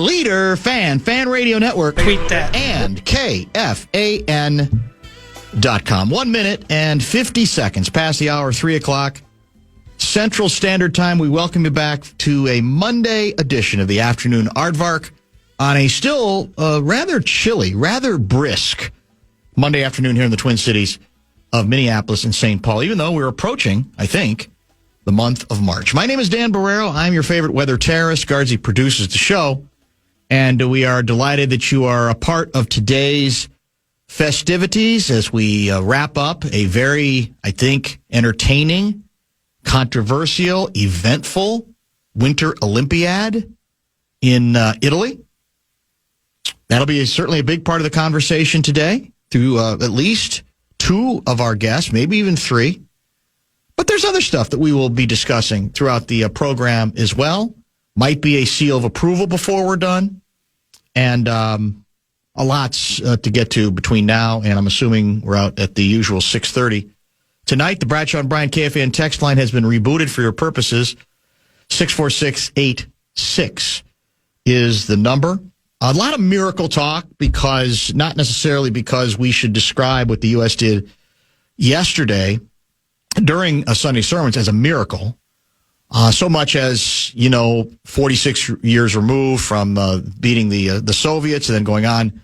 Leader Fan Radio Network. Tweet that. And KFAN.com. 1 minute and 50 seconds past the hour, 3 o'clock Central Standard Time. We welcome you back to a Monday edition of the Afternoon Aardvark on a still rather chilly, rather brisk Monday afternoon here in the Twin Cities of Minneapolis and St. Paul, even though we're approaching, I think, the month of March. My name is Dan Barreiro. I'm your favorite weather terrorist. Guardsy produces the show, and we are delighted that you are a part of today's festivities as we wrap up a very, I think, entertaining, controversial, eventful Winter Olympiad in Italy. That'll be certainly a big part of the conversation today through at least two of our guests, maybe even three. But there's other stuff that we will be discussing throughout the program as well. Might be a seal of approval before we're done. And a lot's to get to between now and I'm assuming we're out at the usual 6:30. Tonight, the Bradshaw and Bryan KFAN text line has been rebooted for your purposes. 64686 is the number. A lot of miracle talk, because not necessarily because we should describe what the U.S. did yesterday during Sunday sermons as a miracle, so much as, 46 years removed from beating the Soviets and then going on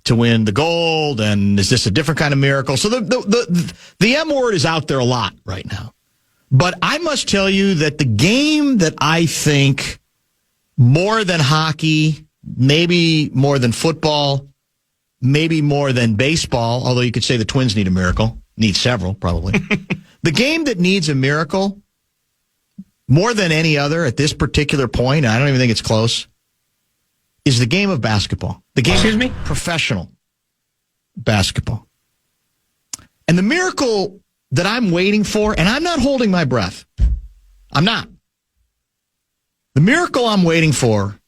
to win the gold, and is this a different kind of miracle? So the M word is out there a lot right now. But I must tell you that the game that I think more than hockey, maybe more than football, maybe more than baseball, although you could say the Twins need a miracle, need several probably. The game that needs a miracle more than any other at this particular point, and I don't even think it's close, is the game of basketball. The game of professional basketball. And the miracle that I'm waiting for, and I'm not holding my breath. I'm not. The miracle I'm waiting for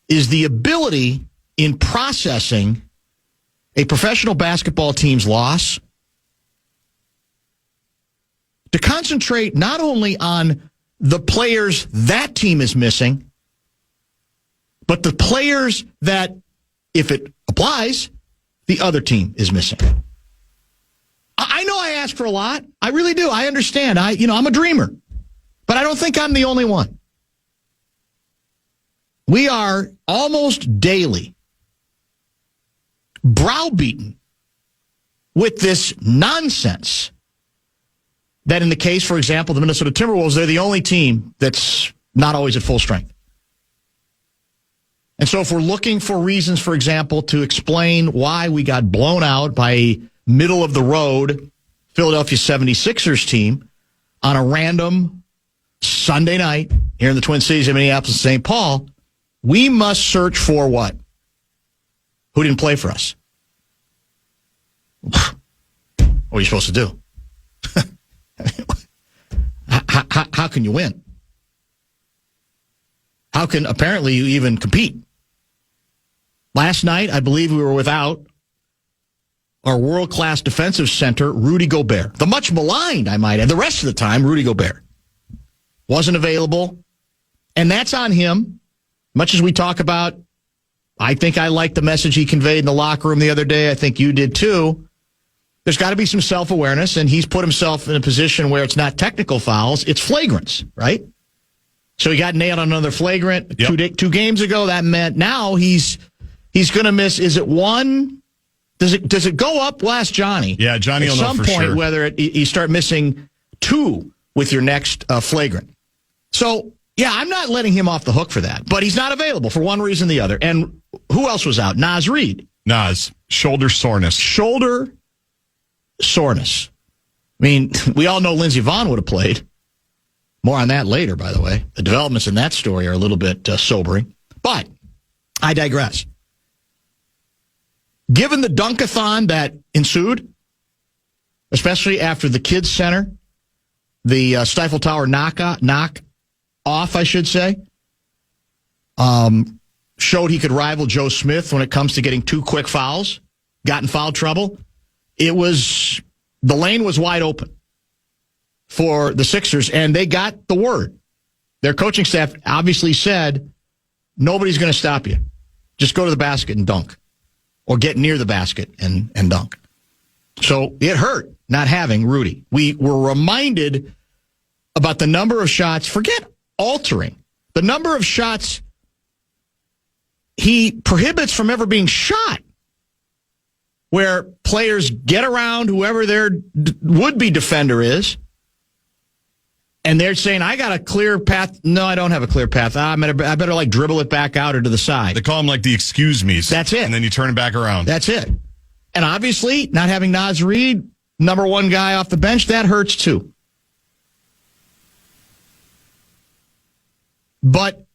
is the ability in processing a professional basketball team's loss to concentrate not only on the players that team is missing, but the players that, if it applies, the other team is missing. I know I ask for a lot. I really do. I understand. I'm a dreamer. But I don't think I'm the only one. We are almost daily browbeaten with this nonsense that in the case, for example, the Minnesota Timberwolves, they're the only team that's not always at full strength. And so if we're looking for reasons, for example, to explain why we got blown out by a middle-of-the-road Philadelphia 76ers team on a random Sunday night here in the Twin Cities of Minneapolis and St. Paul, we must search for what? Who didn't play for us? What are you supposed to do? How can you win? How can apparently you even compete? Last night, I believe we were without our world-class defensive center, Rudy Gobert. The much maligned, I might add. The rest of the time, Rudy Gobert wasn't available. And that's on him. Much as we talk about, I think I liked the message he conveyed in the locker room the other day. I think you did too. There's got to be some self-awareness, and he's put himself in a position where it's not technical fouls, it's flagrants, right? So he got nailed on another flagrant 2 games ago. That meant now he's going to miss. Is it one? Does it go up? We'll ask Johnny. Yeah, Johnny will know for sure. At some point, whether you start missing 2 with your next flagrant. So, yeah, I'm not letting him off the hook for that. But he's not available for one reason or the other. And who else was out? Naz Reid. Shoulder soreness. Shoulder soreness. I mean, we all know Lindsey Vonn would have played. More on that later, by the way. The developments in that story are a little bit sobering. But I digress. Given the dunk-a-thon that ensued, especially after the Kids Center, the Stifle Tower knock off, I should say, showed he could rival Joe Smith when it comes to getting 2 quick fouls, got in foul trouble. The lane was wide open for the Sixers, and they got the word. their coaching staff obviously said, nobody's going to stop you. Just go to the basket and dunk. Or get near the basket and dunk. So it hurt not having Rudy. We were reminded about the number of shots, forget altering, the number of shots he prohibits from ever being shot, where players get around whoever their would-be defender is, and they're saying, I got a clear path. No, I don't have a clear path. I better like dribble it back out or to the side. They call them like the excuse me's. That's it. And then you turn it back around. That's it. And obviously, not having Naz Reid, number one guy off the bench, that hurts too. But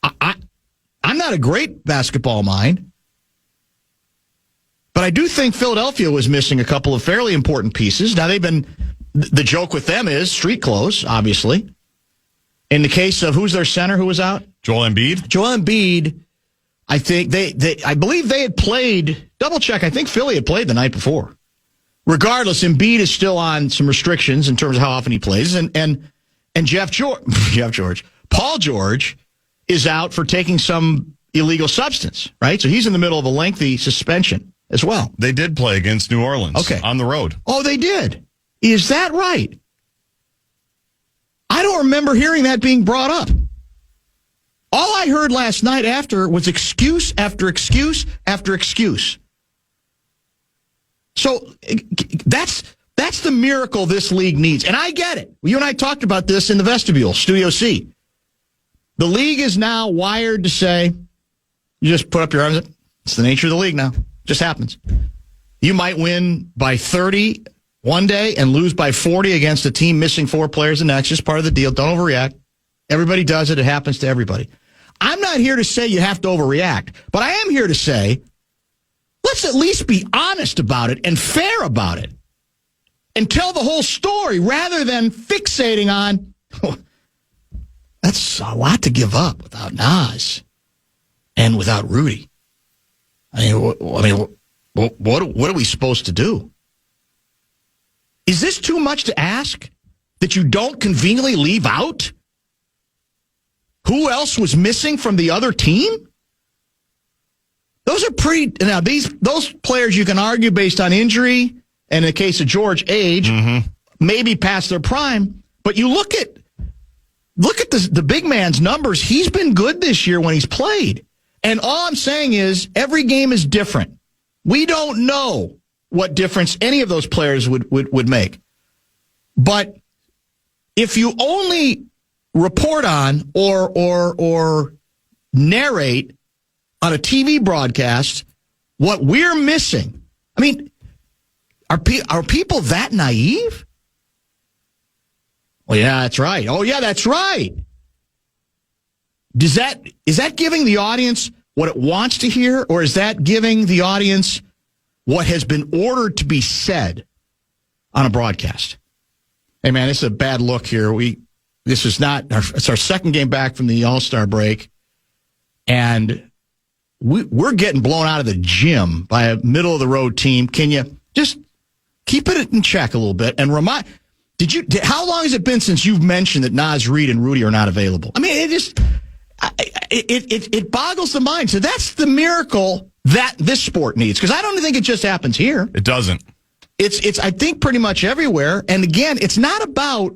I'm not a great basketball mind. But I do think Philadelphia was missing a couple of fairly important pieces. Now, the joke with them is street clothes, obviously. In the case of who's their center who was out? Joel Embiid? Joel Embiid, I think I believe they had played, double check, I think Philly had played the night before. Regardless, Embiid is still on some restrictions in terms of how often he plays. And Paul George is out for taking some illegal substance, right? So he's in the middle of a lengthy suspension as well. They did play against New Orleans on the road. Oh, they did. Is that right? I don't remember hearing that being brought up. All I heard last night after was excuse after excuse after excuse. So that's the miracle this league needs. And I get it. You and I talked about this in the vestibule, Studio C. The league is now wired to say, you just put up your arms. It's the nature of the league now. Just happens. You might win by 30 one day and lose by 40 against a team missing 4 players the next. Just part of the deal. Don't overreact. Everybody does it. It happens to everybody. I'm not here to say you have to overreact, but I am here to say, let's at least be honest about it and fair about it and tell the whole story rather than fixating on, that's a lot to give up without Naz and without Rudy. What are we supposed to do? Is this too much to ask that you don't conveniently leave out who else was missing from the other team? Those are those players you can argue based on injury and in the case of George, age, maybe past their prime. But you look at the big man's numbers. He's been good this year when he's played. And all I'm saying is every game is different. We don't know what difference any of those players would make. But if you only report on or narrate on a TV broadcast what we're missing, I mean, are people that naive? Well, yeah, that's right. Oh, yeah, that's right. Is that giving the audience what it wants to hear, or is that giving the audience what has been ordered to be said on a broadcast? Hey, man, it's a bad look here. It's our second game back from the All-Star break, and we're getting blown out of the gym by a middle-of-the-road team. Can you just keep it in check a little bit and remind? How long has it been since you've mentioned that Naz Reid and Rudy are not available? I mean, it boggles the mind. So that's the miracle that this sport needs, because I don't think it just happens here. It doesn't. It's I think pretty much everywhere. And again, it's not about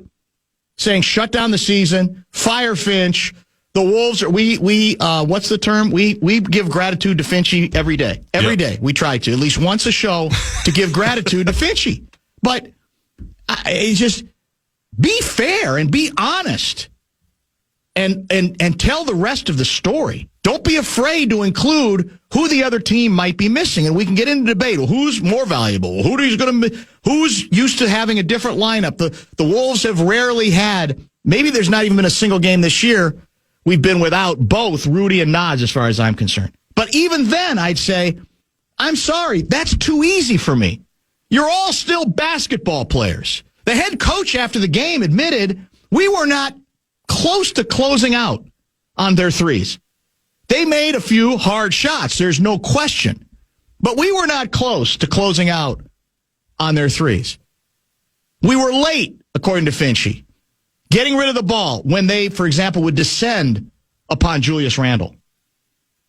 saying shut down the season, fire Finch. The Wolves are what's the term? We give gratitude to Finchie every day. Every day we try to at least once a show to give gratitude to Finchie. But just be fair and be honest. And tell the rest of the story. Don't be afraid to include who the other team might be missing, and we can get into debate. Well, who's more valuable? Who's used to having a different lineup? The Wolves have rarely had. Maybe there's not even been a single game this year we've been without both Rudy and Naz, as far as I'm concerned. But even then, I'd say, I'm sorry, that's too easy for me. You're all still basketball players. The head coach after the game admitted we were not close to closing out on their threes. They made a few hard shots, there's no question. But we were not close to closing out on their threes. We were late, according to Finchie. getting rid of the ball when they, for example, would descend upon Julius Randle.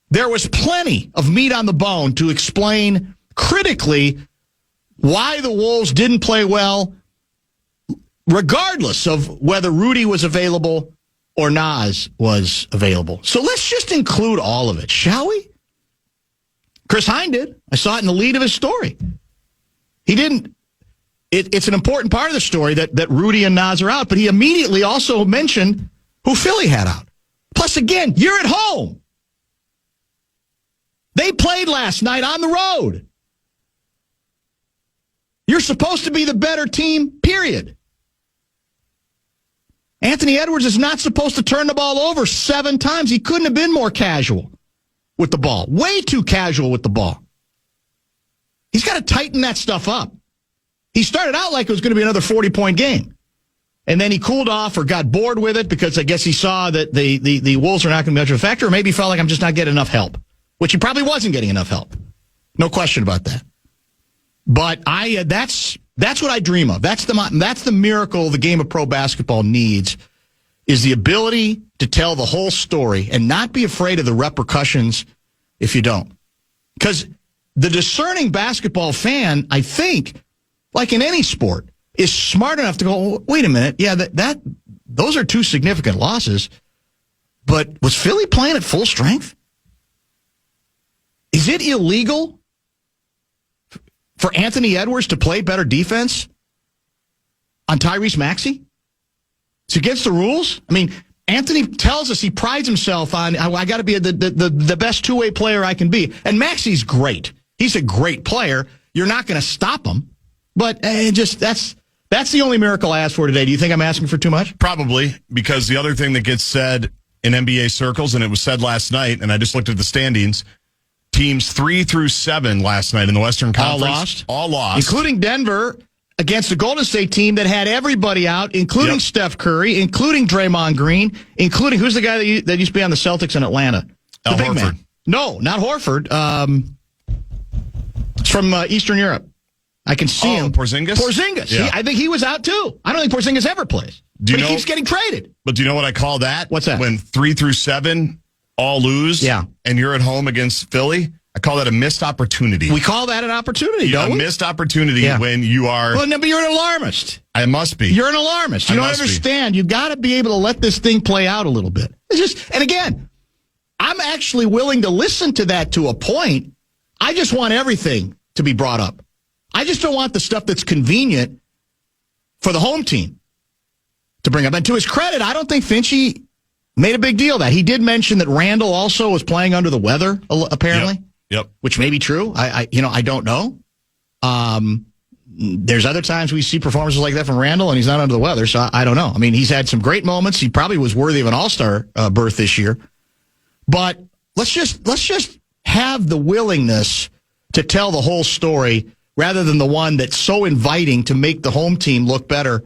There was plenty of meat on the bone to explain critically why the Wolves didn't play well, regardless of whether Rudy was available or Naz was available. So let's just include all of it, shall we? Chris Hine did. I saw it in the lead of his story. He didn't. It's an important part of the story that Rudy and Naz are out, but he immediately also mentioned who Philly had out. Plus, again, you're at home. They played last night on the road. You're supposed to be the better team, period. Anthony Edwards is not supposed to turn the ball over 7 times. He couldn't have been more casual with the ball. Way too casual with the ball. He's got to tighten that stuff up. He started out like it was going to be another 40-point game. And then he cooled off or got bored with it because I guess he saw that the Wolves are not going to be much of a factor, or maybe he felt like I'm just not getting enough help, which he probably wasn't getting enough help. No question about that. But that's what I dream of. That's the miracle the game of pro basketball needs, is the ability to tell the whole story and not be afraid of the repercussions if you don't. Because the discerning basketball fan, I think, like in any sport, is smart enough to go, wait a minute, yeah, those are 2 significant losses, but was Philly playing at full strength? Is it illegal for Anthony Edwards to play better defense on Tyrese Maxey? It's against the rules. I mean, Anthony tells us he prides himself on, I got to be the best two-way player I can be. And Maxey's great. He's a great player. You're not going to stop him. But that's the only miracle I asked for today. Do you think I'm asking for too much? Probably, because the other thing that gets said in NBA circles, and it was said last night, and I just looked at the standings, teams 3 through 7 last night in the Western Conference. All lost. Including Denver against the Golden State team that had everybody out, including Steph Curry, including Draymond Green, including, who's the guy that used to be on the Celtics in Atlanta? Al the big Horford. Man. No, not Horford. It's from Eastern Europe. I can see him. Porzingis? Yeah. I think he was out, too. I don't think Porzingis ever plays. But he keeps getting traded. But do you know what I call that? What's that? When 3 through 7 all lose, and you're at home against Philly, I call that a missed opportunity. We call that an opportunity, don't we? A missed opportunity when you are... Well, no, but you're an alarmist. I must be. You're an alarmist. You don't understand. You got to be able to let this thing play out a little bit. And again, I'm actually willing to listen to that to a point. I just want everything to be brought up. I just don't want the stuff that's convenient for the home team to bring up. And to his credit, I don't think Finchie made a big deal of that. He did mention that Randall also was playing under the weather, apparently. Yep. Which may be true. I don't know. There's other times we see performances like that from Randall, and he's not under the weather, so I don't know. I mean, he's had some great moments. He probably was worthy of an all-star berth this year. But let's just have the willingness to tell the whole story rather than the one that's so inviting to make the home team look better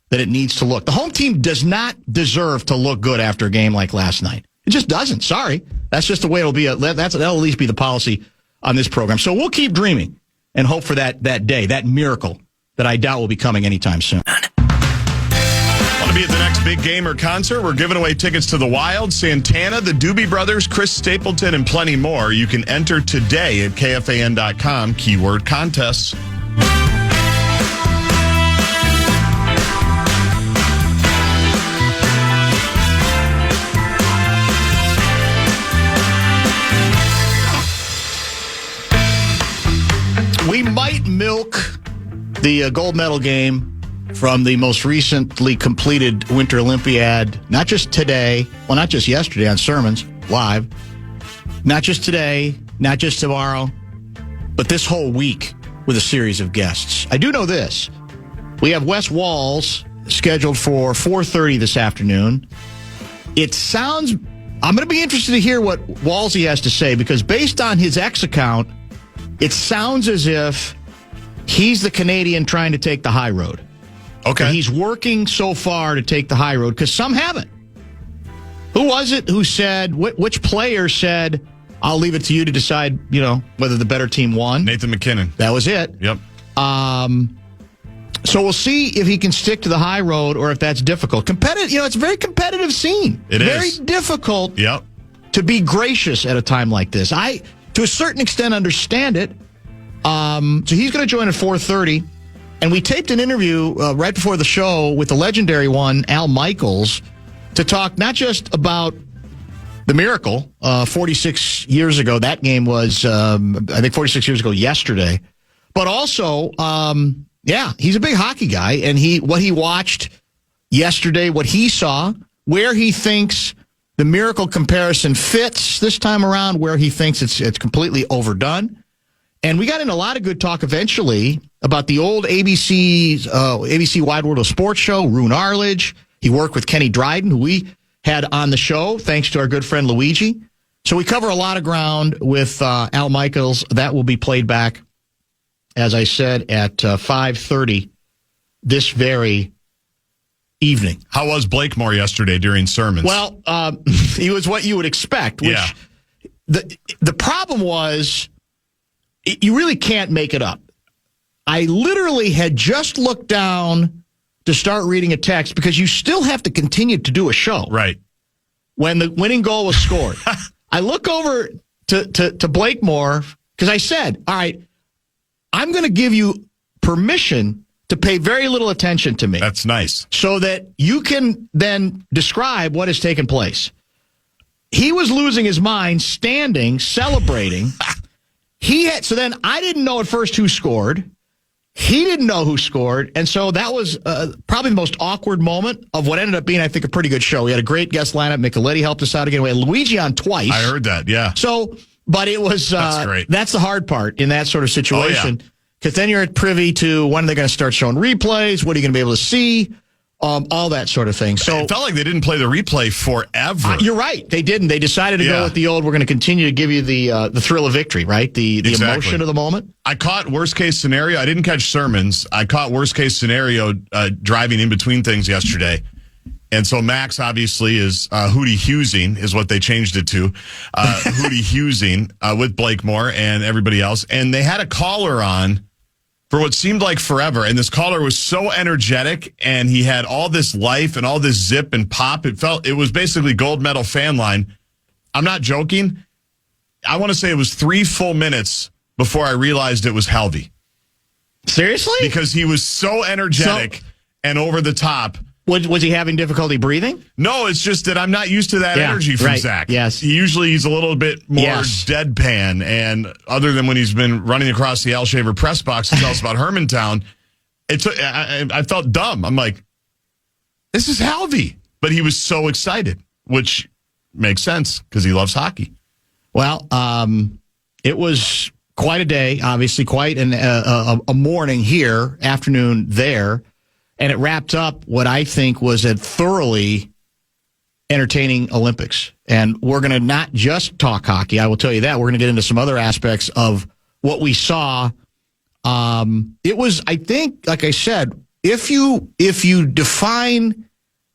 than it needs to look. The home team does not deserve to look good after a game like last night. It just doesn't. Sorry. That'll at least be the policy on this program. So we'll keep dreaming and hope for that day, that miracle that I doubt will be coming anytime soon. Want to be at the next big game or concert? We're giving away tickets to the Wild, Santana, the Doobie Brothers, Chris Stapleton, and plenty more. You can enter today at KFAN.com, keyword contests. We might milk the gold medal game from the most recently completed Winter Olympiad, not just today, well, not just yesterday on Sermons Live, not just today, not just tomorrow, but this whole week with a series of guests. I do know this. We have Wes Walls scheduled for 4:30 this afternoon. It sounds, I'm going to be interested to hear what Wallsy has to say, because based on his X account, it sounds as if he's the Canadian trying to take the high road. Okay. And he's working so far to take the high road, because some haven't. Who was it who said, which player said, I'll leave it to you to decide, whether the better team won? Nathan McKinnon. That was it. Yep. So we'll see if he can stick to the high road or if that's difficult. Competitive, it's a very competitive scene. It very is. Very difficult Yep. to be gracious at a time like this. I, to a certain extent, understand it. So he's going to join at 4:30. And we taped an interview right before the show with the legendary one, Al Michaels, to talk not just about the Miracle 46 years ago. That game was, I think, 46 years ago yesterday. But also, he's a big hockey guy. And what he watched yesterday, what he saw, where he thinks the Miracle comparison fits this time around, where he thinks it's completely overdone. And we got in a lot of good talk eventually about the old ABC Wide World of Sports show, Rune Arledge. He worked with Kenny Dryden, who we had on the show, thanks to our good friend Luigi. So we cover a lot of ground with Al Michaels. That will be played back, as I said, at 5:30 this very evening. How was Blakemore yesterday during sermons? Well, he was what you would expect. Which the problem was, you really can't make it up. I literally had just looked down to start reading a text because you still have to continue to do a show. Right. When the winning goal was scored. I look over to Blakemore because I said, all right, I'm going to give you permission to pay very little attention to me. That's nice. So that you can then describe what has taken place. He was losing his mind, standing, celebrating. So then I didn't know at first who scored. He didn't know who scored. And so that was probably the most awkward moment of what ended up being, I think, a pretty good show. We had a great guest lineup. Micheletti helped us out again. We had Luigi on twice. I heard that, yeah. So, but it was, that's great. That's the hard part in that sort of situation. Because then you're privy to when they're going to start showing replays, what are you going to be able to see, all that sort of thing. So it felt like they didn't play the replay forever. You're right. They didn't. They decided to go with the old, we're going to continue to give you the thrill of victory, right? The emotion of the moment. I caught worst case scenario. I didn't catch sermons. I caught worst case scenario driving in between things yesterday. And so Max obviously is Hootie Husing is what they changed it to. Hootie Husing with Blakemore and everybody else. And they had a caller on for what seemed like forever. And this caller was so energetic and he had all this life and all this zip and pop. It was basically gold medal fan line. I'm not joking. I want to say it was 3 full minutes before I realized it was Helvey. Seriously? Because he was so energetic and over the top. Was he having difficulty breathing? No, it's just that I'm not used to that energy from Zach. Yes. Usually he's a little bit more deadpan. And other than when he's been running across the Al Shaver press box to tell us about Hermantown, I felt dumb. I'm like, this is Helvey. But he was so excited, which makes sense because he loves hockey. Well, it was quite a day, obviously, quite a morning here, afternoon there. And it wrapped up what I think was a thoroughly entertaining Olympics. And we're going to not just talk hockey, I will tell you that. We're going to get into some other aspects of what we saw. It was, I think, like I said, if you define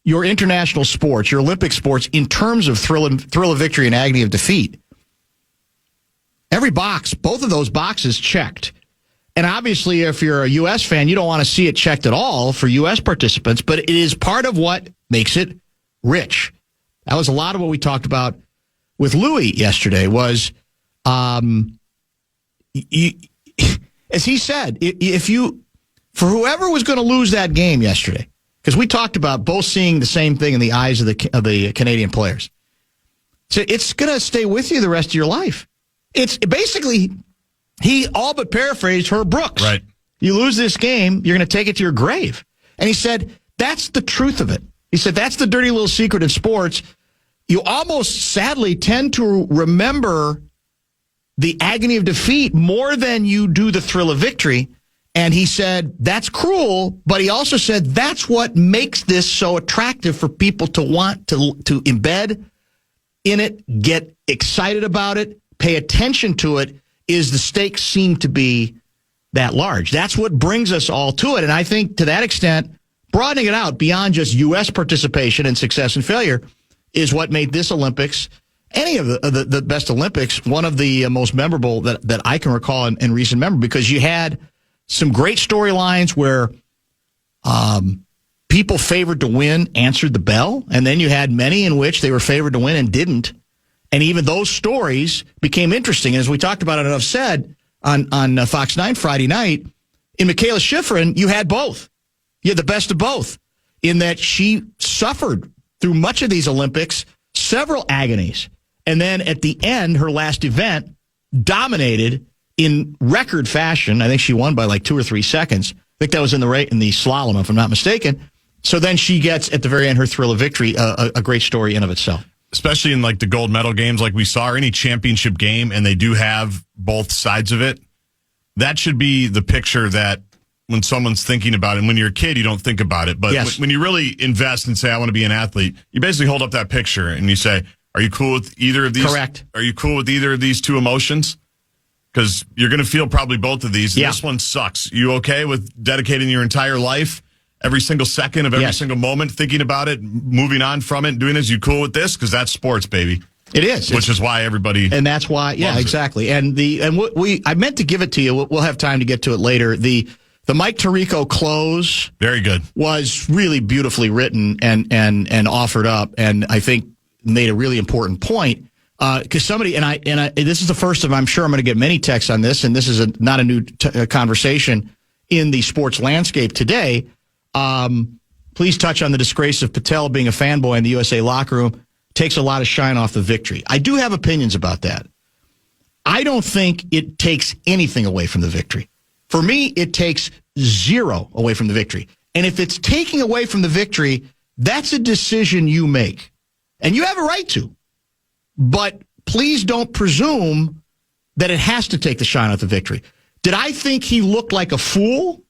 your international sports, your Olympic sports, in terms of thrill of victory and agony of defeat, every box, both of those boxes checked. And obviously, if you're a U.S. fan, you don't want to see it checked at all for U.S. participants, but it is part of what makes it rich. That was a lot of what we talked about with Louis yesterday was, as he said, for whoever was going to lose that game yesterday, because we talked about both seeing the same thing in the eyes of the Canadian players. So it's going to stay with you the rest of your life. It's basically... He all but paraphrased Herb Brooks. Right. You lose this game, you're going to take it to your grave. And he said, that's the truth of it. He said, that's the dirty little secret in sports. You almost sadly tend to remember the agony of defeat more than you do the thrill of victory. And he said, that's cruel, but he also said, that's what makes this so attractive for people to want to embed in it, get excited about it, pay attention to it, is the stakes seem to be that large. That's what brings us all to it. And I think to that extent, broadening it out beyond just U.S. participation and success and failure is what made this Olympics, any of the best Olympics, one of the most memorable that I can recall in recent memory, because you had some great storylines where People favored to win answered the bell, and then you had many in which they were favored to win and didn't. And even those stories became interesting. As we talked about it, and I've said on Fox 9 Friday night, in Michaela Schifrin, you had both. You had the best of both, in that she suffered through much of these Olympics several agonies. And then at the end, her last event, dominated in record fashion. I think she won by like 2 or 3 seconds. I think that was in the slalom, if I'm not mistaken. So then she gets, at the very end, her thrill of victory, a great story in of itself. Especially in like the gold medal games like we saw, or any championship game, and they do have both sides of it. That should be the picture that when someone's thinking about it. And when you're a kid, you don't think about it. But yes, when you really invest and say, I want to be an athlete, you basically hold up that picture and you say, are you cool with either of these? Correct. Are you cool with either of these two emotions? Because you're going to feel probably both of these. Yeah. This one sucks. You okay with dedicating your entire life, every single second of every single moment, thinking about it, moving on from it, doing this? You cool with this? Because that's sports, baby. It is. Which is why everybody. And that's why, yeah, exactly. It. I meant to give it to you. We'll have time to get to it later. The Mike Tirico close. Very good. Was really beautifully written and offered up. And I think made a really important point. Because somebody, and I, this is the first time I'm sure I'm going to get many texts on this, and this is not a new conversation in the sports landscape today. Please touch on the disgrace of Patel being a fanboy in the USA locker room. Takes a lot of shine off the victory. I do have opinions about that. I don't think it takes anything away from the victory. For me, it takes zero away from the victory. And if it's taking away from the victory, that's a decision you make. And you have a right to. But please don't presume that it has to take the shine off the victory. Did I think he looked like a fool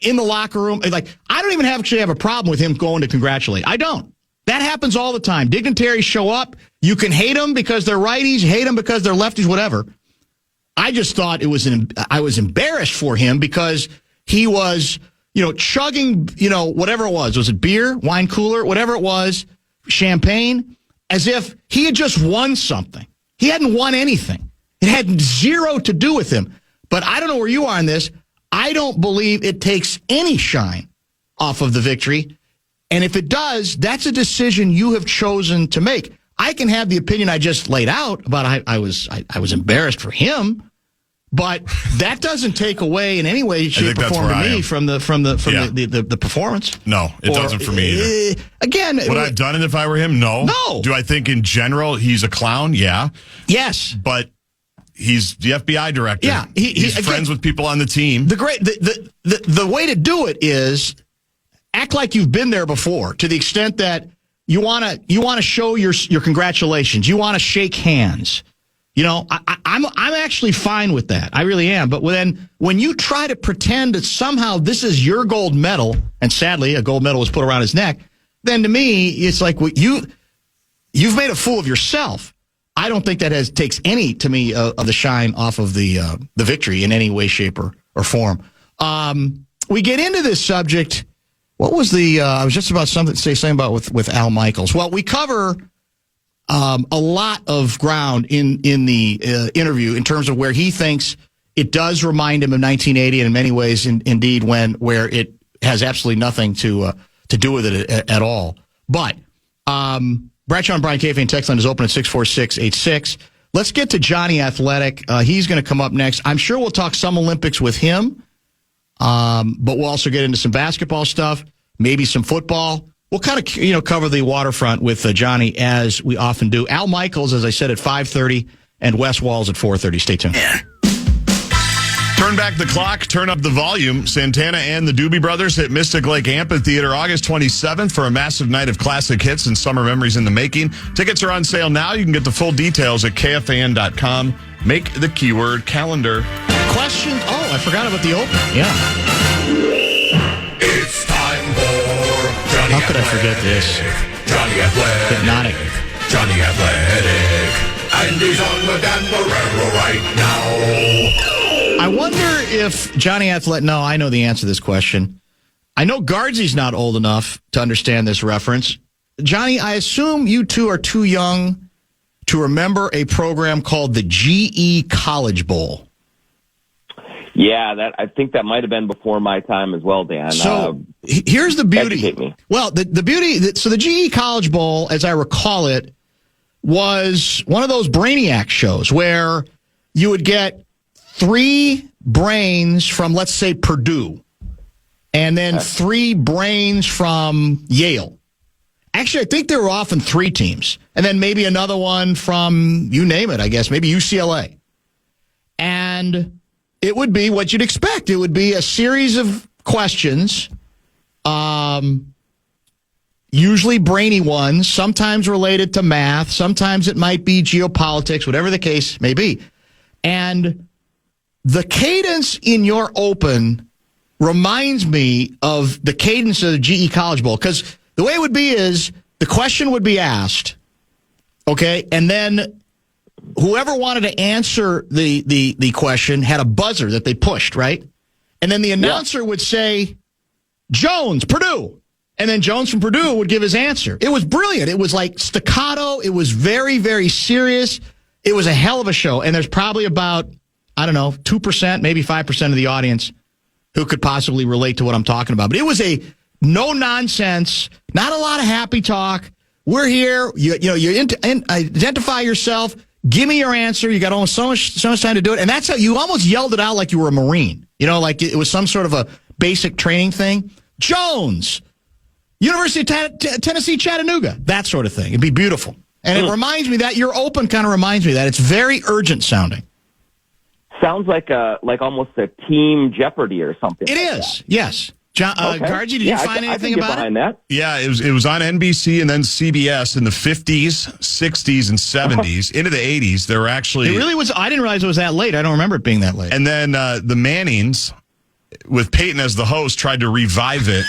in the locker room? Like, I don't even actually have a problem with him going to congratulate. I don't. That happens all the time. Dignitaries show up. You can hate them because they're righties, hate them because they're lefties, whatever. I just thought I was embarrassed for him because he was, chugging, whatever it was. Was it beer, wine cooler, whatever it was, champagne, as if he had just won something. He hadn't won anything. It had zero to do with him. But I don't know where you are on this. I don't believe it takes any shine off of the victory. And if it does, that's a decision you have chosen to make. I can have the opinion I just laid out about I was embarrassed for him, but that doesn't take away in any way, shape, or form to me from the performance. No, it doesn't for me either. Again, would I have done it if I were him? No. No. Do I think in general he's a clown? Yeah. Yes. But he's the FBI director. Yeah. He's friends with people on the team. The way to do it is act like you've been there before, to the extent that you want to show your congratulations. You want to shake hands. I'm actually fine with that. I really am. But when you try to pretend that somehow this is your gold medal, and sadly a gold medal was put around his neck, then to me it's like you've made a fool of yourself. I don't think that takes any to me of the shine off of the victory in any way, shape, or form. We get into this subject. What was I was just about to say something about with Al Michaels. Well, we cover a lot of ground in the interview in terms of where he thinks it does remind him of 1980, and in many ways, indeed, where it has absolutely nothing to do with it at all. But Bradshaw and Brian KFAN text line is open at 64686. Let's get to Jonny Athletic. He's going to come up next. I'm sure we'll talk some Olympics with him. But we'll also get into some basketball stuff, maybe some football. We'll kind of, cover the waterfront with Jonny as we often do. Al Michaels, as I said, at 5:30 and Wes Walls at 4:30. Stay tuned. Yeah. Turn back the clock, turn up the volume. Santana and the Doobie Brothers at Mystic Lake Amphitheater August 27th for a massive night of classic hits and summer memories in the making. Tickets are on sale now. You can get the full details at KFAN.com. Make the keyword calendar. Question. Oh, I forgot about the open. Yeah. It's time for Jonny How could I forget this? Jonny Athletic. Hypnotic. Jonny Athletic. And he's on the Dan Barreiro right now. I wonder if Jonny Athletic... No, I know the answer to this question. I know Guardsy's not old enough to understand this reference. Jonny, I assume you two are too young to remember a program called the GE College Bowl. Yeah, I think that might have been before my time as well, Dan. So here's the beauty. Educate me. Well, the beauty. So the GE College Bowl, as I recall it, was one of those Brainiac shows where you would get 3 brains from, let's say, Purdue, and then 3 brains from Yale. Actually, I think there were often 3 teams, and then maybe another one from, you name it, I guess, maybe UCLA. And it would be what you'd expect. It would be a series of questions, usually brainy ones, sometimes related to math, sometimes it might be geopolitics, whatever the case may be. And the cadence in your open reminds me of the cadence of the GE College Bowl, because the way it would be is the question would be asked, okay, and then whoever wanted to answer the question had a buzzer that they pushed, right? And then the announcer would say, Jones, Purdue. And then Jones from Purdue would give his answer. It was brilliant. It was like staccato. It was very, very serious. It was a hell of a show. And there's probably about, 2%, maybe 5% of the audience who could possibly relate to what I'm talking about. But it was a no-nonsense, not a lot of happy talk. We're here. You identify yourself. Give me your answer. You got almost so much time to do it. And that's how you almost yelled it out like you were a Marine. Like it was some sort of a basic training thing. Jones, University of Tennessee, Chattanooga, that sort of thing. It'd be beautiful. And it reminds me that your open kind of reminds me that it's very urgent sounding. Sounds like almost a team Jeopardy or something. It like is, that. yes. John, Gargi, did you find anything about it? That. Yeah, it was on NBC and then CBS in the 50s, 60s, and 70s. Into the 80s, there were actually... It really was... I didn't realize it was that late. I don't remember it being that late. And then the Mannings, with Peyton as the host, tried to revive it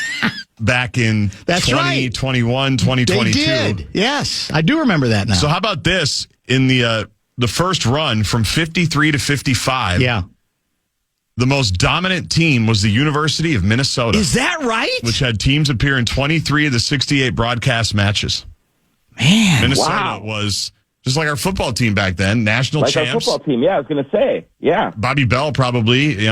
back in 2021, 2022. They did, yes. I do remember that now. So how about this? In the first run from 53 to 55... Yeah. The most dominant team was the University of Minnesota. Is that right? Which had teams appear in 23 of the 68 broadcast matches. Man, Minnesota was just like our football team back then, national champs. Like our football team, yeah, I was going to say, yeah. Bobby Bell probably,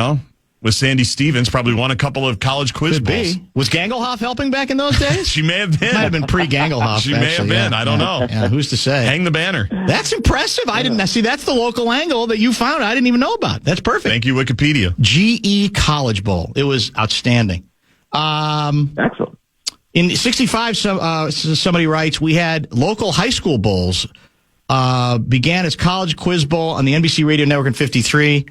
with Sandy Stevens, probably won a couple of college quiz bowls. Was Gangelhoff helping back in those days? She may have been. Might have been pre-Gangelhoff. She may have been. I don't know. Yeah, who's to say? Hang the banner. That's impressive. I didn't see. That's the local angle that you found. I didn't even know about. That's perfect. Thank you, Wikipedia. GE College Bowl. It was outstanding. Excellent. In 65, somebody writes, we had local high school bowls. Began as College Quiz Bowl on the NBC Radio Network in 53.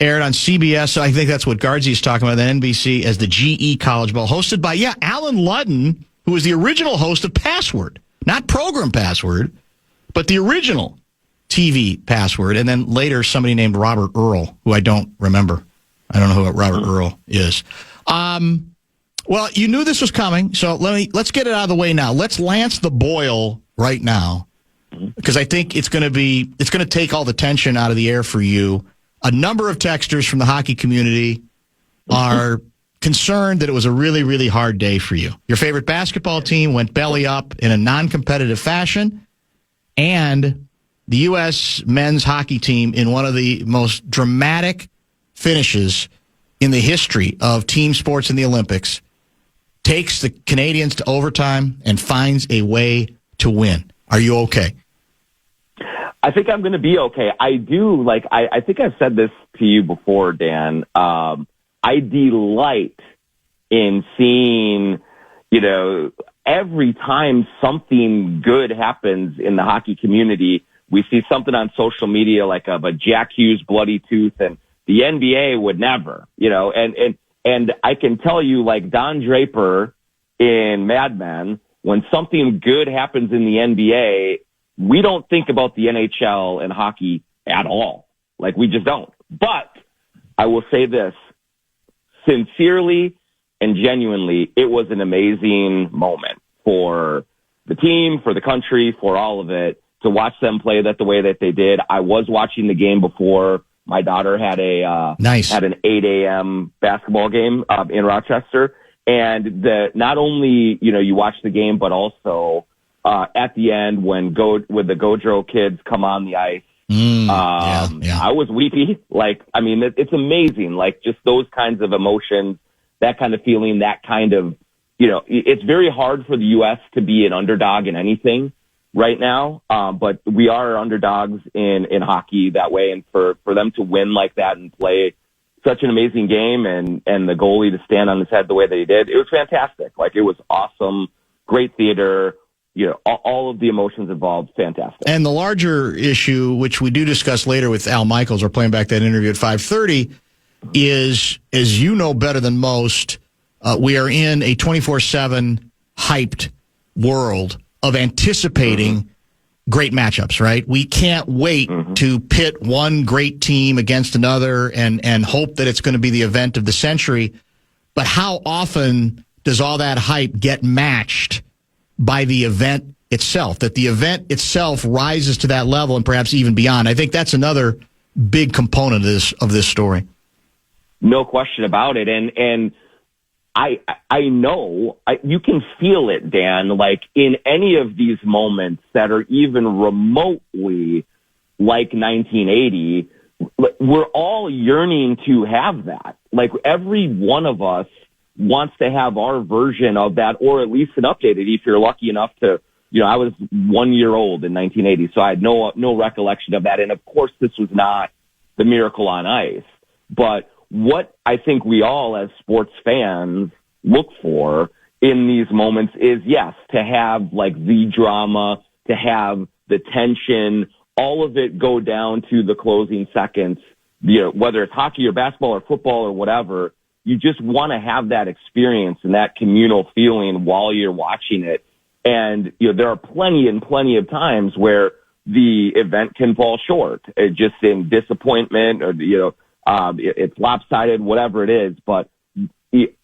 Aired on CBS, so I think that's what Guardsy is talking about, then NBC, as the GE College Bowl, hosted by, Alan Ludden, who was the original host of Password. Not Program Password, but the original TV Password. And then later, somebody named Robert Earl, who I don't remember. I don't know who Robert Earl is. Well, you knew this was coming, so let's get it out of the way now. Let's lance the boil right now, because I think it's going to take all the tension out of the air for you. A number of texters from the hockey community are concerned that it was a really, really hard day for you. Your favorite basketball team went belly up in a non-competitive fashion, and the U.S. men's hockey team, in one of the most dramatic finishes in the history of team sports in the Olympics, takes the Canadians to overtime and finds a way to win. Are you okay? I think I'm going to be okay. I do, I think I've said this to you before, Dan. I delight in seeing, every time something good happens in the hockey community, we see something on social media like of a Jack Hughes bloody tooth, and the NBA would never, and I can tell you, like Don Draper in Mad Men, when something good happens in the NBA, we don't think about the NHL and hockey at all. Like, we just don't. But I will say this, sincerely and genuinely, it was an amazing moment for the team, for the country, for all of it, to watch them play that the way that they did. I was watching the game before. My daughter had had an 8 a.m. basketball game in Rochester. And not only, you watch the game, but also at the end when the Gojo kids come on the ice I was weepy. Like, I mean, it's amazing. Like, just those kinds of emotions, that kind of feeling, that kind of, it's very hard for the U.S. to be an underdog in anything right now. But we are underdogs in hockey that way. And for them to win like that and play such an amazing game and the goalie to stand on his head the way that he did, it was fantastic. Like, it was awesome. Great theater. All of the emotions involved, fantastic. And the larger issue, which we do discuss later with Al Michaels, we're playing back that interview at 5:30, is, as you know better than most, we are in a 24/7 hyped world of anticipating great matchups, right? We can't wait to pit one great team against another and hope that it's going to be the event of the century. But how often does all that hype get matched by the event itself, that the event itself rises to that level and perhaps even beyond? I think that's another big component of this story. No question about it. And I know you can feel it, Dan, like in any of these moments that are even remotely like 1980, we're all yearning to have that. Like, every one of us wants to have our version of that, or at least an updated, if you're lucky enough to, I was 1 year old in 1980, so I had no recollection of that. And of course, this was not the Miracle on Ice. But what I think we all as sports fans look for in these moments is, yes, to have like the drama, to have the tension, all of it go down to the closing seconds, whether it's hockey or basketball or football or whatever. You just want to have that experience and that communal feeling while you're watching it. And, there are plenty of times where the event can fall short, just in disappointment or, it's lopsided, whatever it is. But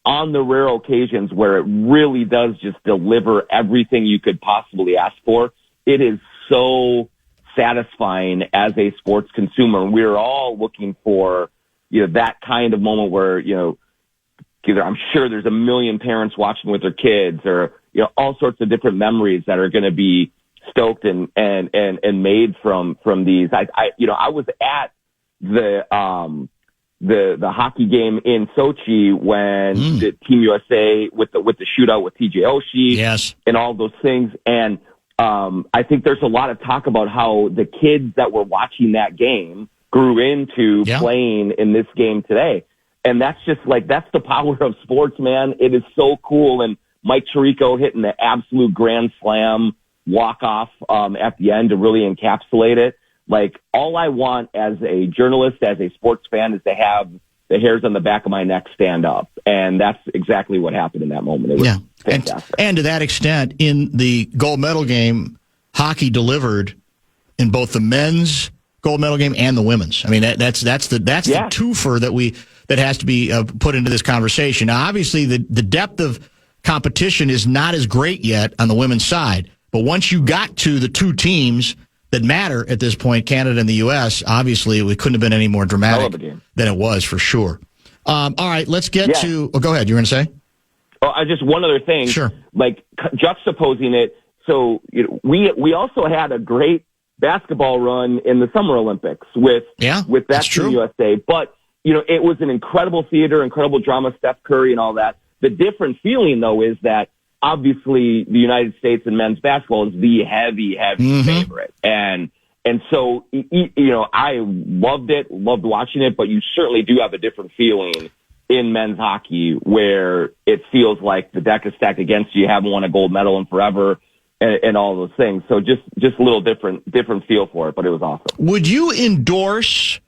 on the rare occasions where it really does just deliver everything you could possibly ask for, it is so satisfying as a sports consumer. We're all looking for, that kind of moment where, either I'm sure there's a million parents watching with their kids, or, all sorts of different memories that are going to be stoked and made from these. I was at the hockey game in Sochi when the Team USA with the shootout with TJ Oshie, yes, and all those things. And I think there's a lot of talk about how the kids that were watching that game grew into playing in this game today. And that's just that's the power of sports, man. It is so cool. And Mike Tirico hitting the absolute grand slam walk-off at the end to really encapsulate it. Like, all I want as a journalist, as a sports fan, is to have the hairs on the back of my neck stand up. And that's exactly what happened in that moment. It was fantastic. And to that extent, in the gold medal game, hockey delivered in both the men's gold medal game and the women's. I mean, that's the twofer that has to be put into this conversation. Now, obviously, the depth of competition is not as great yet on the women's side. But once you got to the two teams that matter at this point, Canada and the U.S., obviously, it couldn't have been any more dramatic than it was, for sure. All right, let's get to... Oh, go ahead. You were going to say? Oh, just one other thing. Sure. Like, juxtaposing it. So, we also had a great basketball run in the Summer Olympics with that Team USA. But, it was an incredible theater, incredible drama, Steph Curry and all that. The different feeling, though, is that obviously the United States in men's basketball is the heavy favorite. And so, I loved watching it, but you certainly do have a different feeling in men's hockey where it feels like the deck is stacked against you. You haven't won a gold medal in forever and all those things. So just a little different feel for it, but it was awesome. Would you endorse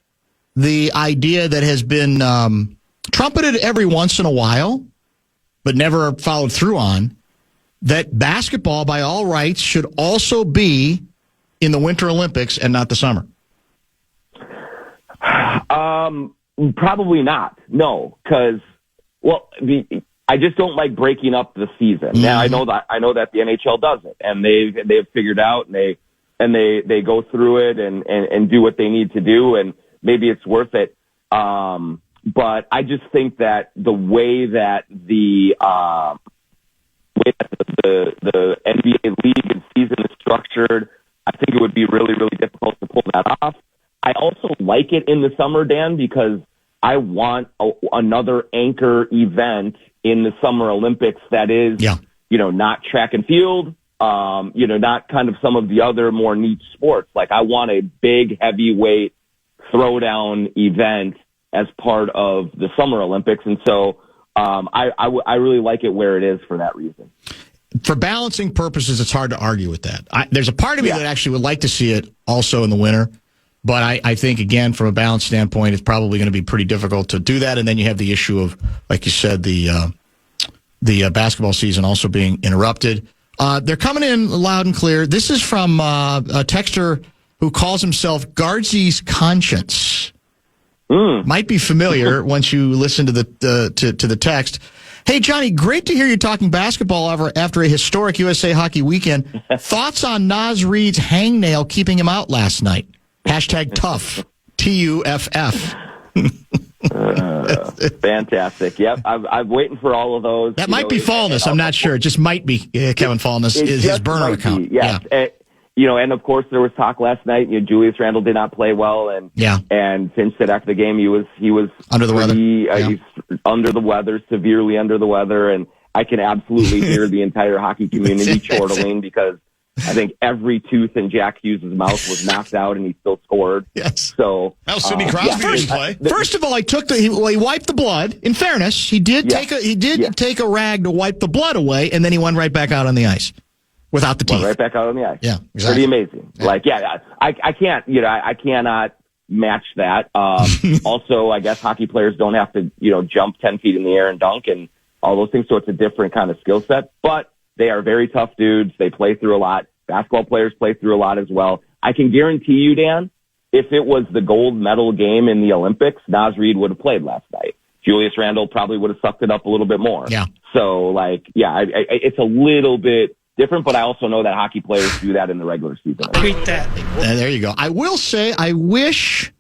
the idea that has been trumpeted every once in a while, but never followed through on, that basketball, by all rights, should also be in the Winter Olympics and not the summer? Probably not. No, because I just don't like breaking up the season. Now I know that the NHL does it, and they've figured out, and they go through it and do what they need to do, and maybe it's worth it. But I just think that the way that the NBA league and season is structured, I think it would be really, really difficult to pull that off. I also like it in the summer, Dan, because I want another anchor event in the Summer Olympics that is, not track and field, not kind of some of the other more niche sports. Like, I want a big heavyweight throwdown event as part of the Summer Olympics. And so I really like it where it is for that reason. For balancing purposes, it's hard to argue with that. There's a part of me that actually would like to see it also in the winter. But I think, again, from a balance standpoint, it's probably going to be pretty difficult to do that. And then you have the issue of, like you said, the basketball season also being interrupted. They're coming in loud and clear. This is from a texter who calls himself Guardsy's Conscience. Might be familiar once you listen to the text. Hey, Johnny, great to hear you talking basketball after a historic USA Hockey weekend. Thoughts on Naz Reid's hangnail keeping him out last night? Hashtag tough. TUFF. Fantastic. Yep. I'm waiting for all of those. That might be Fallness. I'm not sure. It just might be Kevin Fallness. Is his burner account. Yes. Yeah. And of course there was talk last night. Julius Randle did not play well, and Finch said after the game he was under the weather. He's under the weather, severely under the weather, and I can absolutely hear the entire hockey community chortling because I think every tooth in Jack Hughes' mouth was knocked out, and he still scored. Yes. So Sidney Crosby didn't play. First of all, he wiped the blood. In fairness, he did take a rag to wipe the blood away, and then he went right back out on the ice without the teeth. Right back out on the ice. Yeah, exactly. Pretty amazing. Yeah. I can't. I cannot match that. Also, I guess hockey players don't have to jump 10 feet in the air and dunk and all those things. So it's a different kind of skill set, but they are very tough dudes. They play through a lot. Basketball players play through a lot as well. I can guarantee you, Dan, if it was the gold medal game in the Olympics, Naz Reid would have played last night. Julius Randle probably would have sucked it up a little bit more. Yeah. So, it's a little bit different, but I also know that hockey players do that in the regular season. Treat that. There you go. I will say, I wish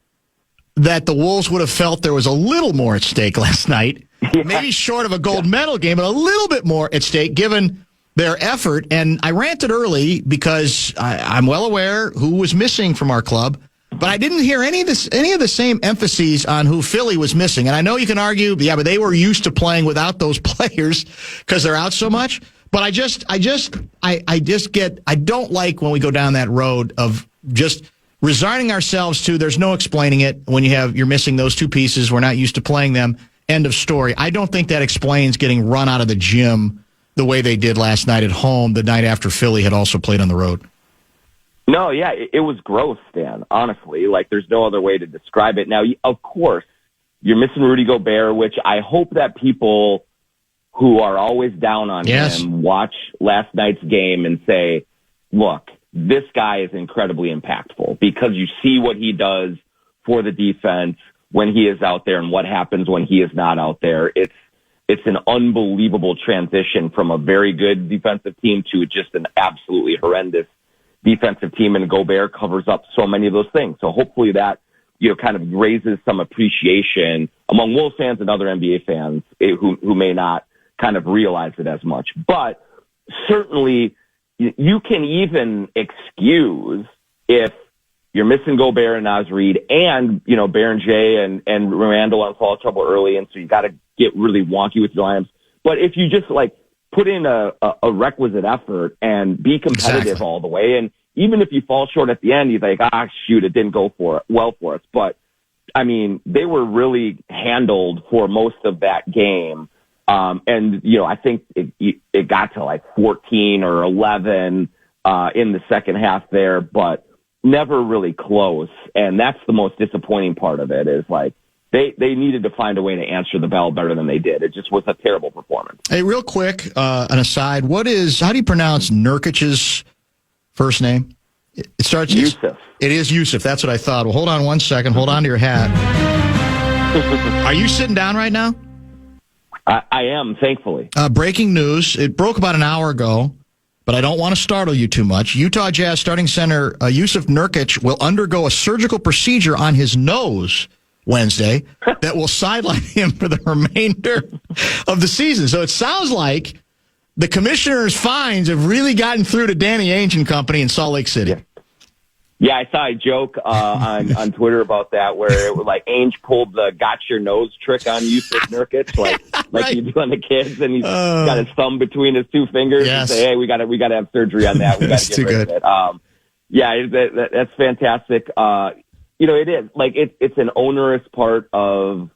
that the Wolves would have felt there was a little more at stake last night. Yeah. Maybe short of a gold medal game, but a little bit more at stake, given their effort. And I ranted early because I'm well aware who was missing from our club, but I didn't hear any of the same emphases on who Philly was missing. And I know you can argue, but they were used to playing without those players because they're out so much. But I don't like when we go down that road of just resigning ourselves to there's no explaining it when you're missing those two pieces. We're not used to playing them. End of story. I don't think that explains getting run out of the gym the way they did last night at home, the night after Philly had also played on the road. No, yeah, it was gross, Dan, honestly. There's no other way to describe it. Now, of course, you're missing Rudy Gobert, which I hope that people who are always down on him watch last night's game and say, look, this guy is incredibly impactful because you see what he does for the defense when he is out there and what happens when he is not out there. It's an unbelievable transition from a very good defensive team to just an absolutely horrendous defensive team, and Gobert covers up so many of those things. So hopefully that kind of raises some appreciation among Wolves fans and other NBA fans who may not kind of realize it as much. But certainly you can even excuse if you're missing Gobert and Naz Reid and, Baron J and Randall on foul trouble early, and so you got to get really wonky with your lineups. But if you just put in a requisite effort and be competitive all the way, and even if you fall short at the end, you think, shoot, it didn't go well for us. But I mean, they were really handled for most of that game. And I think it got to 14 or 11 in the second half there, but never really close. And that's the most disappointing part of it is they needed to find a way to answer the bell better than they did. It just was a terrible performance. Hey, real quick, an aside, how do you pronounce Nurkic's first name? It starts Yusuf. It is Yusuf. That's what I thought. Well, hold on one second. Hold on to your hat. Are you sitting down right now? I am, thankfully. Breaking news. It broke about an hour ago, but I don't want to startle you too much. Utah Jazz starting center Yusuf Nurkic will undergo a surgical procedure on his nose Wednesday that will sideline him for the remainder of the season. So it sounds like the commissioner's fines have really gotten through to Danny Ainge and company in Salt Lake City. Yeah, I saw a joke on Twitter about that where it was like Ainge pulled the "got your nose" trick on Yusuf Nurkic, like Right. you do on the kids, and he's got his thumb between his two fingers Yes. and say, "Hey, we got to have surgery on that. We got That's to get too rid good. of it." That's fantastic. It is like it's an onerous part of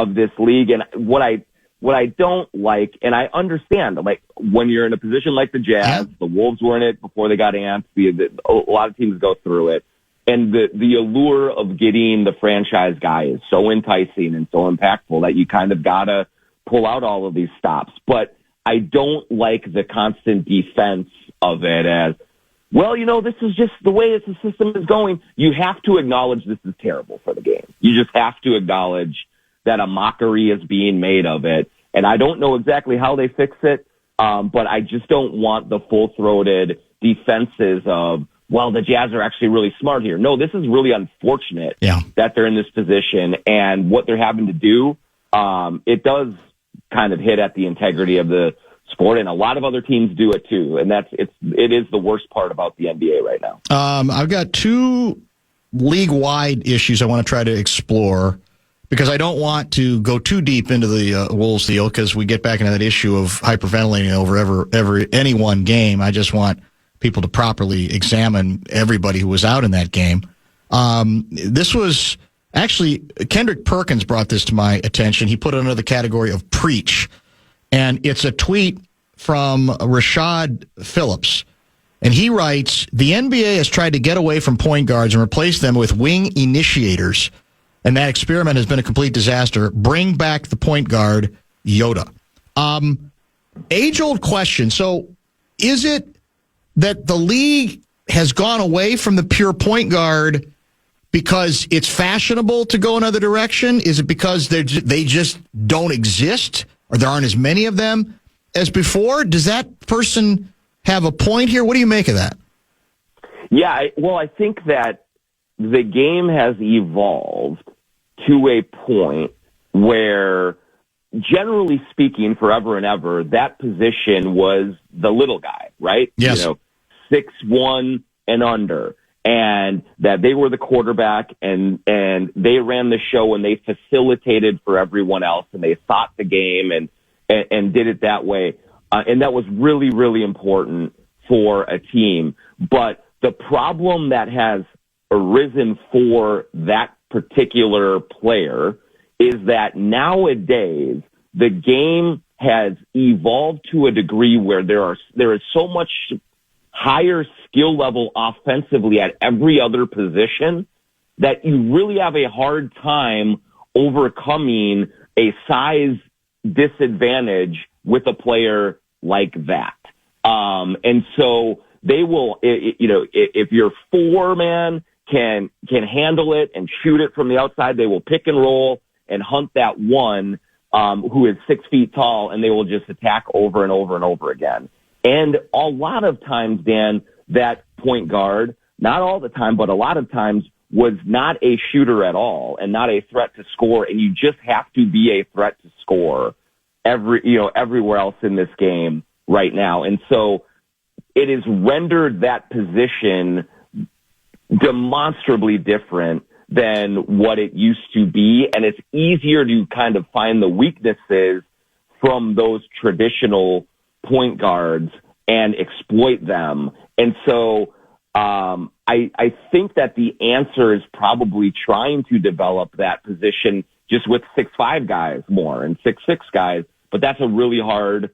this league, and what I don't like, and I understand, like when you're in a position like the Jazz, the Wolves were in it before they got amped. A lot of teams go through it, and the allure of getting the franchise guy is so enticing and so impactful that you kind of gotta pull out all of these stops. But I don't like the constant defense of it as, well, this is just the way the system is going. You have to acknowledge this is terrible for the game. You just have to acknowledge that a mockery is being made of it. And I don't know exactly how they fix it, but I just don't want the full-throated defenses of, well, the Jazz are actually really smart here. No, this is really unfortunate that they're in this position, and what they're having to do, it does kind of hit at the integrity of the sport, and a lot of other teams do it too, and it is the worst part about the NBA right now. I've got two league-wide issues I want to try to explore, because I don't want to go too deep into the Wolves deal, because we get back into that issue of hyperventilating over any one game. I just want people to properly examine everybody who was out in that game. This was actually, Kendrick Perkins brought this to my attention. He put it under the category of preach, and it's a tweet from Rashad Phillips. And he writes, the NBA has tried to get away from point guards and replace them with wing initiators, and that experiment has been a complete disaster. Bring back the point guard, Yoda. Age-old question. So is it that the league has gone away from the pure point guard because it's fashionable to go another direction? Is it because they just don't exist, or there aren't as many of them as before? Does that person have a point here? What do you make of that? Yeah, I think that the game has evolved to a point where, generally speaking, forever and ever, that position was the little guy, right? Yes. 6'1" and under, and that they were the quarterback, and they ran the show, and they facilitated for everyone else, and they thought the game and did it that way. And that was really, really important for a team. But the problem that has arisen for that particular player is that nowadays the game has evolved to a degree where there is so much higher skill level offensively at every other position that you really have a hard time overcoming a size disadvantage with a player like that. And so they will, if your four-man can handle it and shoot it from the outside, they will pick and roll and hunt that one who is 6 feet tall, and they will just attack over and over and over again. And a lot of times, Dan, that point guard, not all the time, but a lot of times, was not a shooter at all and not a threat to score. And you just have to be a threat to score everywhere else in this game right now. And so it has rendered that position demonstrably different than what it used to be. And it's easier to kind of find the weaknesses from those traditional point guards and exploit them. And so I think that the answer is probably trying to develop that position just with 6'5" guys more and 6'6" guys, but that's a really hard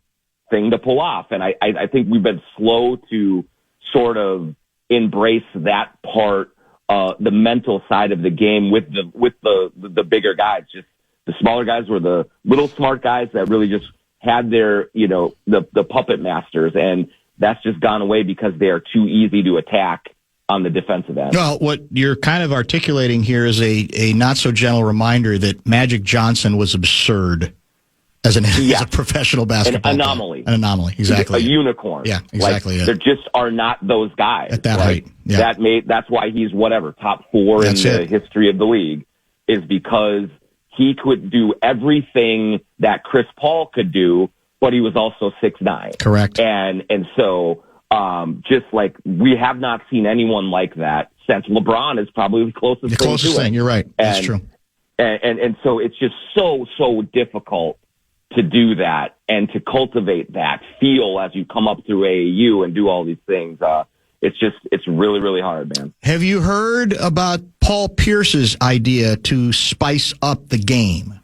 thing to pull off. And I think we've been slow to sort of embrace that part, the mental side of the game with the bigger guys. Just the smaller guys were the little smart guys that really just had their, the puppet masters, and that's just gone away because they are too easy to attack on the defensive end. Well, what you're kind of articulating here is a not so gentle reminder that Magic Johnson was absurd as a professional basketball An anomaly. An anomaly, exactly. A unicorn. Yeah, exactly. There just are not those guys. At that height. Yeah. That's why he's top 4 in the history of the league, is because he could do everything that Chris Paul could do, but he was also 6'9". Correct. And so just like we have not seen anyone like that sense. LeBron is probably the closest thing. You're right. That's true. And so it's just so difficult to do that and to cultivate that feel as you come up through AAU and do all these things. It's really, really hard, man. Have you heard about Paul Pierce's idea to spice up the game?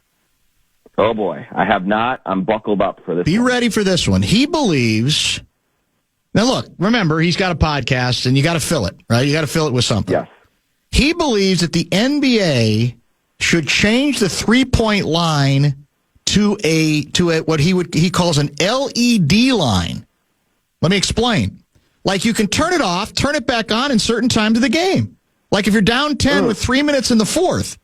Oh, boy. I have not. I'm buckled up for this. Be ready for this one. He believes... Now, look, remember, he's got a podcast, and you got to fill it, right? You got to fill it with something. Yes. He believes that the NBA should change the three-point line to a what he calls an LED line. Let me explain. Like, you can turn it off, turn it back on in certain times of the game. Like, if you're down 10 with 3 minutes in the fourth.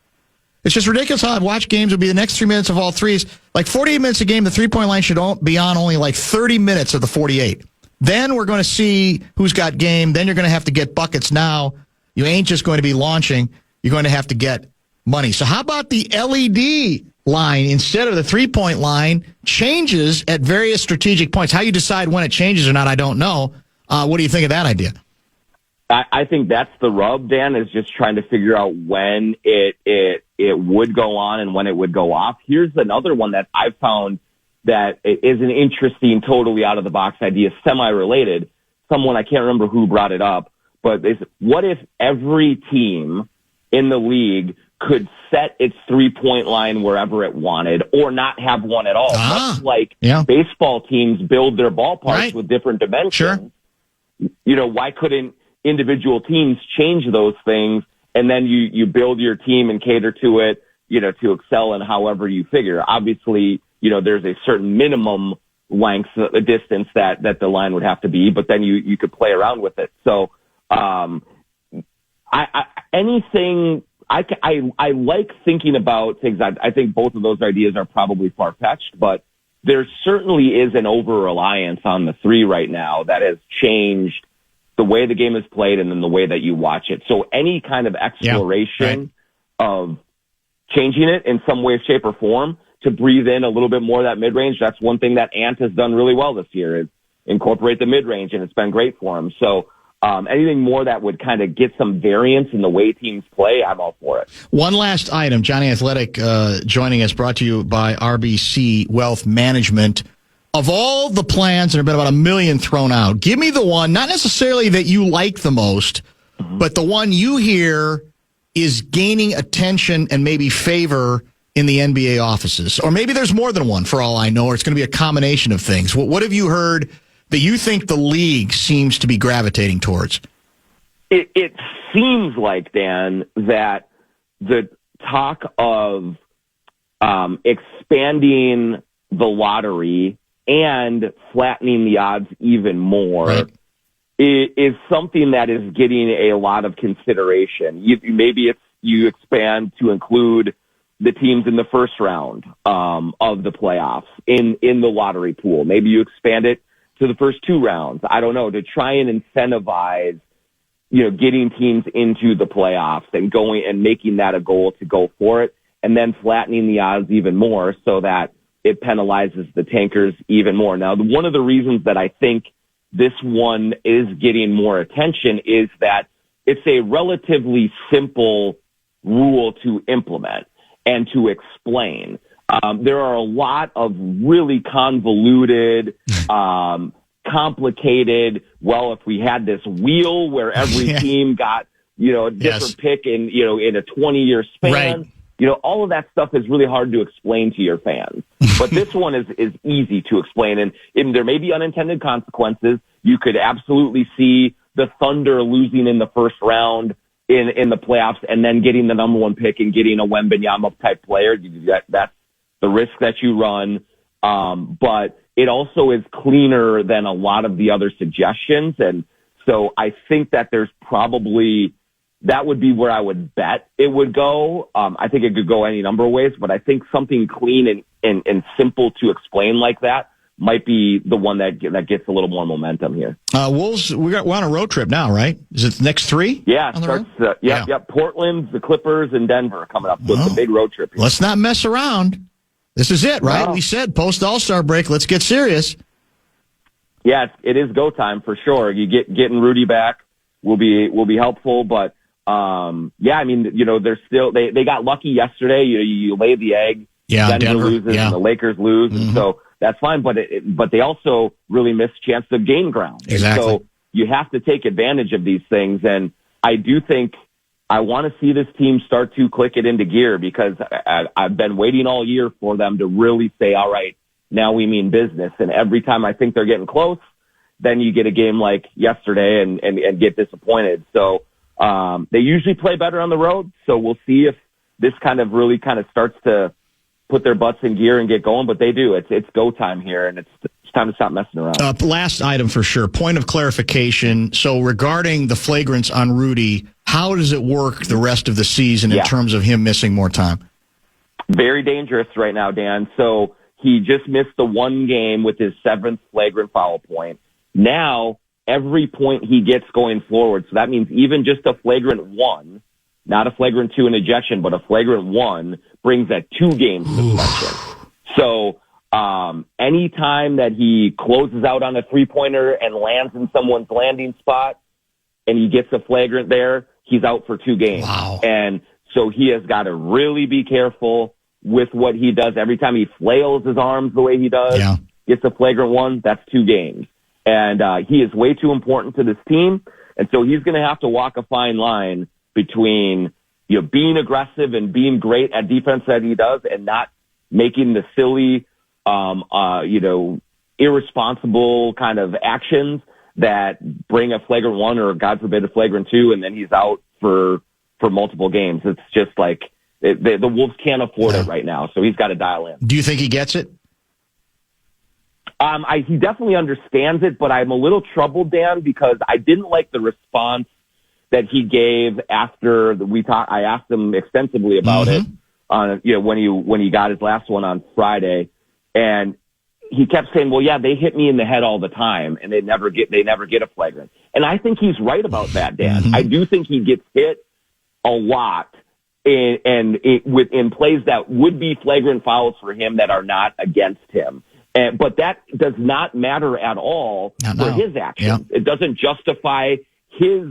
It's just ridiculous how I've watched games. It'll be the next 3 minutes of all threes. Like 48 minutes a game, the three-point line should be on only like 30 minutes of the 48. Then we're going to see who's got game. Then you're going to have to get buckets now. You ain't just going to be launching. You're going to have to get money. So how about the LED line instead of the three-point line changes at various strategic points? How you decide when it changes or not, I don't know. What do you think of that idea? I think that's the rub, Dan, is just trying to figure out when it would go on and when it would go off. Here's another one that I've found that is an interesting, totally out-of-the-box idea, semi-related. Someone, I can't remember who brought it up, but what if every team in the league could set its three-point line wherever it wanted or not have one at all? Much like baseball teams build their ballparks with different dimensions. Sure. You know, why couldn't individual teams change those things, and then you build your team and cater to it, you know, to excel in however you figure? Obviously, you know, there's a certain minimum length, a distance that the line would have to be, but then you could play around with it. So, I like thinking about things. I think both of those ideas are probably far-fetched, but there certainly is an over-reliance on the three right now that has changed the way the game is played and then the way that you watch it. So any kind of exploration of changing it in some way, shape, or form to breathe in a little bit more of that mid-range, that's one thing that Ant has done really well this year, is incorporate the mid-range, and it's been great for him. So anything more that would kind of get some variance in the way teams play, I'm all for it. One last item, Jonny Athletic joining us, brought to you by RBC Wealth Management. Of all the plans, there have been about 1 million thrown out. Give me the one, not necessarily that you like the most, but the one you hear is gaining attention and maybe favor in the NBA offices. Or maybe there's more than one, for all I know, or it's going to be a combination of things. What have you heard that you think the league seems to be gravitating towards? It seems like, Dan, that the talk of expanding the lottery and flattening the odds even more is something that is getting a lot of consideration. Maybe you expand to include the teams in the first round of the playoffs in the lottery pool. Maybe you expand it to the first two rounds. I don't know, to try and incentivize, you know, getting teams into the playoffs and going and making that a goal to go for it, and then flattening the odds even more so that it penalizes the tankers even more. Now, one of the reasons that I think this one is getting more attention is that it's a relatively simple rule to implement and to explain. There are a lot of really convoluted, complicated, well, if we had this wheel where every team got, you know, a different pick in, you know, in a 20-year span, you know, all of that stuff is really hard to explain to your fans. But this one is easy to explain, and there may be unintended consequences. You could absolutely see the Thunder losing in the first round in the playoffs and then getting the number one pick and getting a Wembanyama type player. That's the risk that you run. But it also is cleaner than a lot of the other suggestions. And so I think that there's probably, that would be where I would bet it would go. I think it could go any number of ways, but I think something clean and simple to explain like that might be the one that gets a little more momentum here. Wolves, we're on a road trip now, right? Is it the next three? Yeah, it starts, Portland, the Clippers, and Denver coming up. So it's a big road trip here. Let's not mess around. This is it, right? No. We said post All-Star break, let's get serious. Yeah, it is go time for sure. Getting Rudy back will be helpful, but yeah, I mean, they're still, they got lucky yesterday. You lay the egg. Yeah, Denver loses and the Lakers lose. And so that's fine. But they also really miss chance to gain ground. Exactly. And so you have to take advantage of these things. And I do think I want to see this team start to click it into gear, because I've been waiting all year for them to really say, all right, now we mean business. And every time I think they're getting close, then you get a game like yesterday and get disappointed. So they usually play better on the road. So we'll see if this really starts to put their butts in gear and get going. But they do. It's go time here, and it's time to stop messing around. Last item for sure. Point of clarification. So regarding the flagrants on Rudy, how does it work the rest of the season in terms of him missing more time? Very dangerous right now, Dan. So he just missed the one game with his 7th flagrant foul point. Now, every point he gets going forward, so that means even just a flagrant 1, not a flagrant 2 in ejection, but a flagrant 1 brings a 2-game suspension. So any time that he closes out on a 3-pointer and lands in someone's landing spot and he gets a flagrant there, he's out for 2 games. Wow. And so he has got to really be careful with what he does. Every time he flails his arms the way he does, gets a flagrant 1, that's 2 games. And he is way too important to this team. And so he's going to have to walk a fine line between being aggressive and being great at defense that he does, and not making the silly, irresponsible kind of actions that bring a flagrant 1 or, God forbid, a flagrant 2, and then he's out for multiple games. It's just like the Wolves can't afford it right now, so he's got to dial in. Do you think he gets it? He definitely understands it, but I'm a little troubled, Dan, because I didn't like the response that he gave after I asked him extensively about it when he got his last one on Friday, and he kept saying, "Well, yeah, they hit me in the head all the time, and they never get a flagrant." And I think he's right about that, Dan. I do think he gets hit a lot, in plays that would be flagrant fouls for him that are not against him. But that does not matter at all for his actions. It doesn't justify his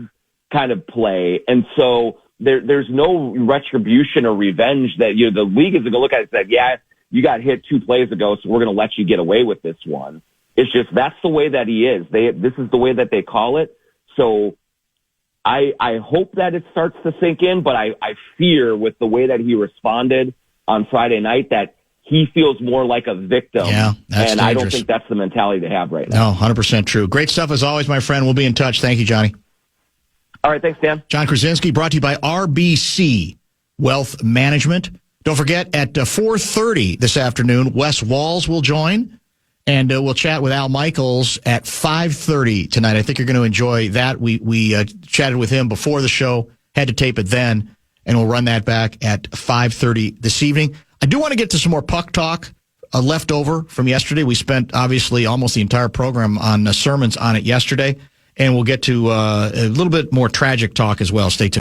kind of play. And so there's no retribution or revenge that the league is going to look at it and say, yeah, you got hit 2 plays ago, so we're going to let you get away with this one. It's just that's the way that he is. This is the way that they call it. So I hope that it starts to sink in, but I fear with the way that he responded on Friday night that he feels more like a victim. Yeah, that's and dangerous. I don't think that's the mentality to have right now. No, 100% true. Great stuff as always, my friend. We'll be in touch. Thank you, Johnny. All right, thanks, Dan. John Krasinski, brought to you by RBC Wealth Management. Don't forget, at 4:30 this afternoon, Wes Walls will join, and we'll chat with Al Michaels at 5:30 tonight. I think you're going to enjoy that. We chatted with him before the show, had to tape it then, and we'll run that back at 5:30 this evening. I do want to get to some more puck talk left over from yesterday. We spent, obviously, almost the entire program on sermons on it yesterday, and we'll get to a little bit more tragic talk as well. Stay tuned.